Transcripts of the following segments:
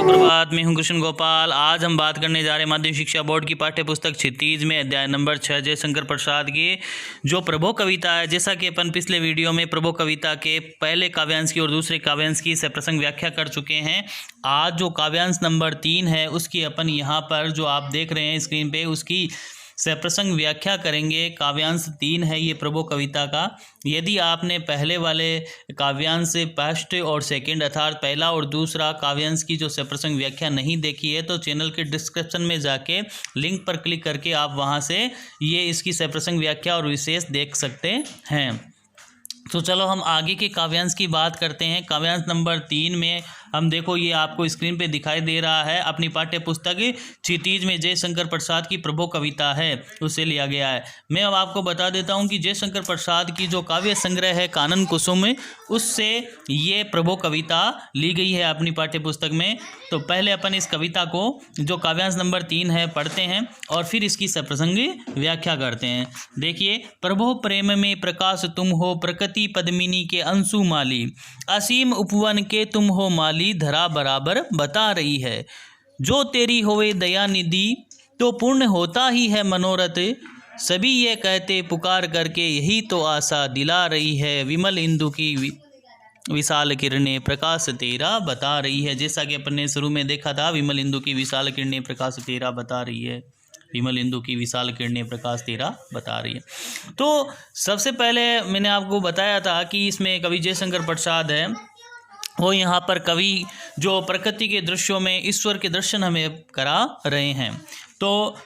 सुप्रभात। मैं हूं कृष्ण गोपाल। आज हम बात करने जा रहे हैं माध्यमिक शिक्षा बोर्ड की पाठ्य पुस्तक क्षितिज में अध्याय नंबर 6 जयशंकर प्रसाद की जो प्रभो कविता है। जैसा कि अपन पिछले वीडियो में प्रभो कविता के पहले काव्यांश की और दूसरे काव्यांश की सप्रसंग व्याख्या कर चुके हैं। आज जो काव्यांश नंबर 3 है उसकी अपन यहाँ पर जो आप देख रहे हैं स्क्रीन पे उसकी सप्रसंग व्याख्या करेंगे। काव्यांश 3 है ये प्रभो कविता का। यदि आपने पहले वाले काव्यांश से फर्स्ट और सेकंड अर्थात पहला और दूसरा काव्यांश की जो सप्रसंग व्याख्या नहीं देखी है तो चैनल के डिस्क्रिप्शन में जाके लिंक पर क्लिक करके आप वहां से ये इसकी सप्रसंग व्याख्या और विशेष देख सकते हैं। तो चलो हम आगे के काव्यांश की बात करते हैं। काव्यांश नंबर 3 में हम देखो ये आपको स्क्रीन पे दिखाई दे रहा है। अपनी पाठ्य पुस्तक क्षितिज में जयशंकर प्रसाद की प्रभो कविता है उससे लिया गया है। मैं अब आपको बता देता हूँ कि जयशंकर प्रसाद की जो काव्य संग्रह है कानन कुसुम उससे ये प्रभो कविता ली गई है अपनी पाठ्य पुस्तक में। तो पहले अपन इस कविता को जो काव्यांश नंबर 3 है पढ़ते हैं और फिर इसकी सप्रसंगी व्याख्या करते हैं। देखिए, प्रभो प्रेम में प्रकाश तुम हो, प्रकृति पद्मिनी के अंशु माली, असीम उपवन के तुम हो माली, धरा बराबर बता रही है। जो तेरी होवे दया निधि तो पूर्ण होता ही है मनोरथ, सभी ये कहते पुकार करके यही तो आशा दिला रही है। विमल इंदु की विशाल किरणें प्रकाश तेरा बता रही है। जैसा कि अपन ने शुरू में देखा था, विमल इंदु की विशाल किरणें प्रकाश तेरा बता रही है। विमल इंदु की विशाल किरणें प्रकाश तेरा बता रही है। तो सबसे पहले मैंने आपको बताया था कि इसमें कवि जयशंकर प्रसाद है वो यहाँ पर कवि जो प्रकृति के दृश्यों में ईश्वर के दर्शन हमें करा रहे हैं। तो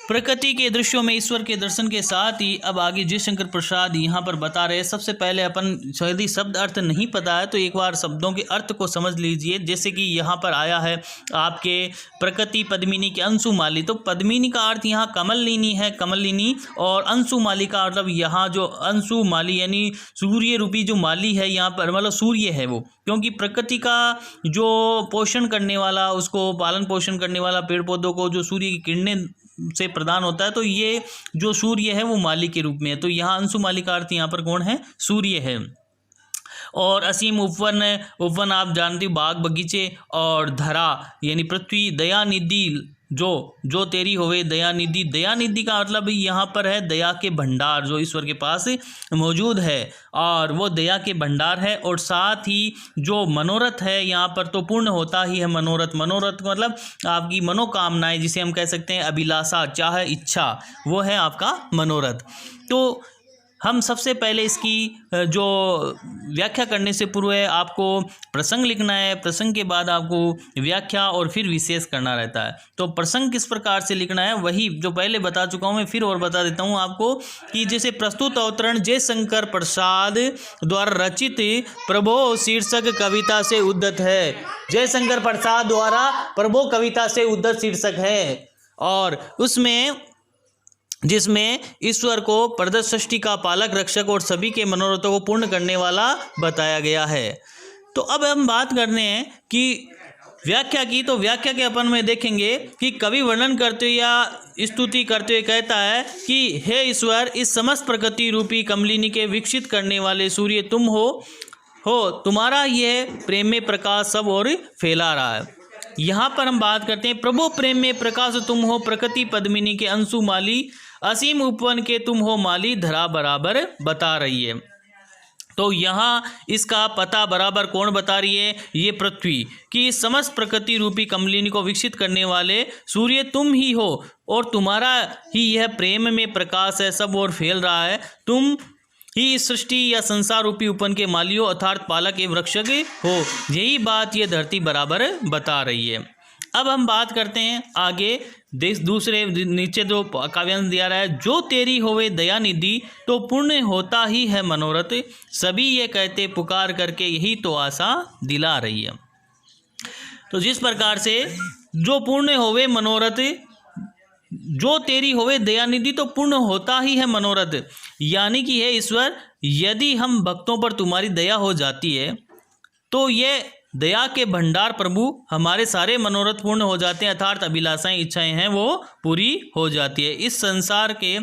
प्रकृति के दृश्यों में ईश्वर के दर्शन के साथ ही अब आगे जयशंकर प्रसाद यहाँ पर बता रहे हैं। सबसे पहले अपन यदि शब्द अर्थ नहीं पता है तो एक बार शब्दों के अर्थ को समझ लीजिए। जैसे कि यहाँ पर आया है आपके प्रकृति पद्मिनी के अंशुमाली, तो पद्मिनी का अर्थ यहाँ कमलिनी है, कमलिनी, और अंशुमाली का मतलब यहाँ जो अंशुमाली यानी सूर्य रूपी जो माली है यहाँ पर मतलब सूर्य है वो, क्योंकि प्रकृति का जो पोषण करने वाला उसको पालन पोषण करने वाला पेड़ पौधों को जो सूर्य की किरणें से प्रदान होता है तो ये जो सूर्य है वो माली के रूप में है। तो यहाँ अंशुमाली का अर्थ यहाँ पर कौन है? सूर्य है। और असीम उपवन आप जानते हो बाग बगीचे, और धरा यानी पृथ्वी, दया निधि जो तेरी होवे दया निधि, दया निधि का मतलब यहाँ पर है दया के भंडार जो ईश्वर के पास मौजूद है, और वो दया के भंडार है। और साथ ही जो मनोरथ है यहाँ पर तो पूर्ण होता ही है मनोरथ। मनोरथ मतलब आपकी मनोकामनाएं, जिसे हम कह सकते हैं अभिलाषा, चाह, इच्छा, वो है आपका मनोरथ। तो हम सबसे पहले इसकी जो व्याख्या करने से पूर्व आपको प्रसंग लिखना है, प्रसंग के बाद आपको व्याख्या और फिर विशेष करना रहता है। तो प्रसंग किस प्रकार से लिखना है वही जो पहले बता चुका हूँ मैं फिर और बता देता हूँ आपको कि जैसे प्रस्तुत अवतरण जयशंकर प्रसाद द्वारा रचित प्रभो शीर्षक कविता से उद्धत है। जयशंकर प्रसाद द्वारा प्रभो कविता से उद्धत शीर्षक है और उसमें जिसमें ईश्वर को प्रदत्त सृष्टि का पालक, रक्षक और सभी के मनोरथों को पूर्ण करने वाला बताया गया है। तो अब हम बात करते हैं कि व्याख्या की। तो व्याख्या के अपन में देखेंगे कि कवि वर्णन करते हुए या स्तुति करते हुए कहता है कि हे ईश्वर, इस समस्त प्रकृति रूपी कमलिनी के विकसित करने वाले सूर्य तुम हो, तुम्हारा यह प्रेम में प्रकाश सब और फैला रहा है। यहाँ पर हम बात करते हैं प्रभु प्रेम में प्रकाश तुम हो, प्रकृति पद्मिनी के अंशु माली, असीम उपवन के तुम हो माली, धरा बराबर बता रही है। तो यहाँ इसका पता बराबर कौन बता रही है? ये पृथ्वी कि समस्त प्रकृति रूपी कमलिनी को विकसित करने वाले सूर्य तुम ही हो और तुम्हारा ही यह प्रेम में प्रकाश है सब और फैल रहा है। तुम ही इस सृष्टि या संसार रूपी उपवन के मालियों अर्थात पालक एवं रक्षक हो। यही बात ये धरती बराबर बता रही है। अब हम बात करते हैं आगे दूसरे नीचे जो काव्यांश दिया रहा है, जो तेरी होवे दया निधि तो पूर्ण होता ही है मनोरथ, सभी ये कहते पुकार करके यही तो आशा दिला रही है। तो जिस प्रकार से जो पूर्ण होवे मनोरथ, जो तेरी होवे दया निधि तो पूर्ण होता ही है मनोरथ, यानी कि हे ईश्वर, यदि हम भक्तों पर तुम्हारी दया हो जाती है तो ये दया के भंडार प्रभु हमारे सारे मनोरथ पूर्ण हो जाते हैं, अर्थात अभिलाषाएं, इच्छाएं हैं वो पूरी हो जाती है। इस संसार के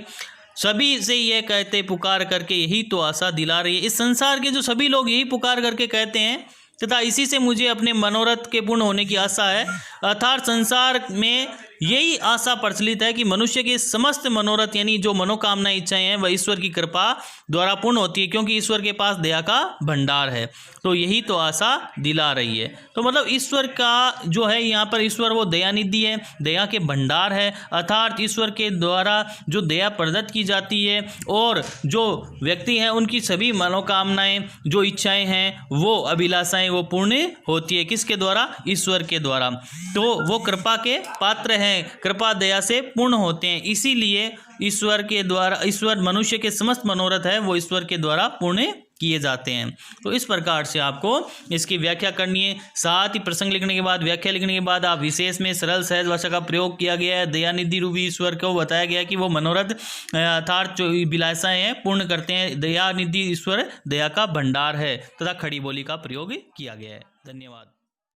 सभी से यह कहते पुकार करके यही तो आशा दिला रही है। इस संसार के जो सभी लोग यही पुकार करके कहते हैं तथा इसी से मुझे अपने मनोरथ के पूर्ण होने की आशा है। अर्थात संसार में यही आशा प्रचलित है कि मनुष्य के समस्त मनोरथ यानी जो मनोकामना इच्छाएं हैं वह ईश्वर की कृपा द्वारा पूर्ण होती है, क्योंकि ईश्वर के पास दया का भंडार है। तो यही तो आशा दिला रही है। तो मतलब ईश्वर का जो है यहाँ पर ईश्वर वो दयानिधि है, दया के भंडार है। अर्थात ईश्वर के द्वारा जो दया प्रदत्त की जाती है और जो व्यक्ति हैं उनकी सभी मनोकामनाएं जो इच्छाएं हैं वो अभिलाषाएं वो पूर्ण होती है। किसके द्वारा? ईश्वर के द्वारा। तो वो कृपा के पात्र हैं, कृपा दया से पूर्ण होते हैं। इसीलिए ईश्वर के द्वारा, ईश्वर मनुष्य के समस्त मनोरथ है वो ईश्वर के द्वारा पूर्ण किए जाते हैं। तो इस प्रकार से आपको इसकी व्याख्या करनी है। साथ ही प्रसंग लिखने के बाद, व्याख्या लिखने के बाद आप विशेष में सरल सहज भाषा का प्रयोग किया गया है। दयानिधि रूपी ईश्वर को बताया गया कि वो मनोरथ अर्थात जो अभिलाषाएं हैं पूर्ण करते हैं। दयानिधि ईश्वर दया का भंडार है तथा खड़ी बोली का प्रयोग किया गया है। धन्यवाद।